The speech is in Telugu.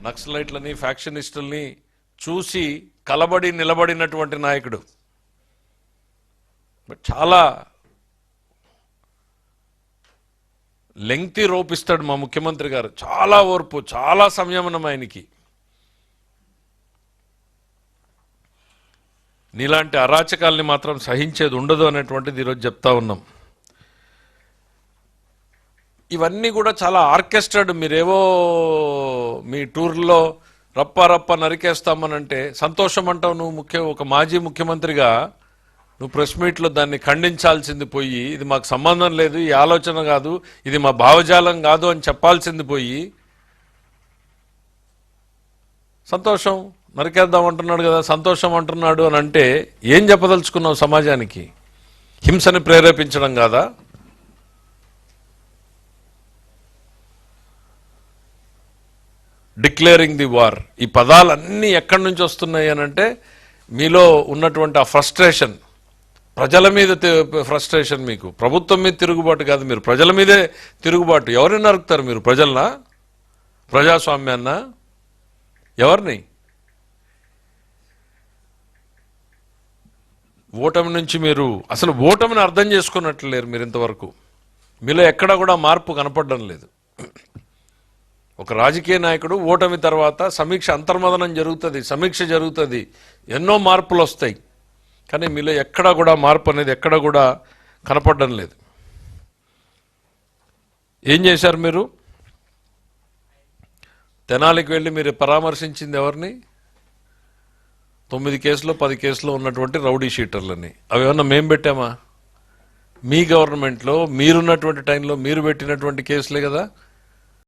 నక్సలైట్లని ఫ్యాక్షనిస్టుల్ని చూసి కలబడి నిలబడినటువంటి నాయకుడు. చాలా లెంగ్తీ రోపిస్తాడు మా ముఖ్యమంత్రి గారు. చాలా ఓర్పు, చాలా సంయమనం ఆయనకి. నీలాంటి అరాచకాల్ని మాత్రం సహించేది ఉండదు అనేటువంటిది ఈరోజు చెప్తా ఉన్నాం. ఇవన్నీ కూడా చాలా ఆర్కెస్ట్రాడ్. మీరేవో మీ టూర్లో రప్ప నరికేస్తామనంటే సంతోషం అంటావు. నువ్వు ఒక మాజీ ముఖ్యమంత్రిగా నువ్వు ప్రెస్ మీట్లో దాన్ని ఖండించాల్సింది పోయి, ఇది మాకు సంబంధం లేదు, ఈ ఆలోచన కాదు, ఇది మా భావజాలం కాదు అని చెప్పాల్సింది పోయి, సంతోషం నరికేద్దాం అంటున్నాడు కదా, సంతోషం అంటున్నాడు అని అంటే ఏం చెప్పదలుచుకున్నావు సమాజానికి? హింసని ప్రేరేపించడం కాదా? డిక్లేరింగ్ ది వార్, ఈ పదాలన్నీ ఎక్కడి నుంచి వస్తున్నాయి అని అంటే మీలో ఉన్నటువంటి ఆ ఫ్రస్ట్రేషన్, ప్రజల మీద ఫ్రస్ట్రేషన్. మీకు ప్రభుత్వం మీద తిరుగుబాటు కాదు, మీరు ప్రజల మీదే తిరుగుబాటు. ఎవరిని నరుకుతారు మీరు? ప్రజలనా? ప్రజాస్వామ్యాన్నా? ఎవరిని? ఓటమి నుంచి మీరు అసలు ఓటమిని అర్థం చేసుకున్నట్లు లేరు మీరు ఇంతవరకు. మీలో ఎక్కడా కూడా మార్పు కనపడడం లేదు. ఒక రాజకీయ నాయకుడు ఓటమి తర్వాత సమీక్ష, అంతర్మదనం జరుగుతుంది, సమీక్ష జరుగుతుంది, ఎన్నో మార్పులు వస్తాయి. కానీ మీలో ఎక్కడా కూడా మార్పు అనేది ఎక్కడా కూడా కనపడడం లేదు. ఏం చేశారు మీరు? తెనాలికి వెళ్ళి మీరు పరామర్శించింది ఎవరిని? 9 కేసులు 10 కేసులు ఉన్నటువంటి రౌడీ షీటర్లని. అవి ఏమన్నా మేము పెట్టామా? మీ గవర్నమెంట్లో మీరున్నటువంటి టైంలో మీరు పెట్టినటువంటి కేసులే కదా.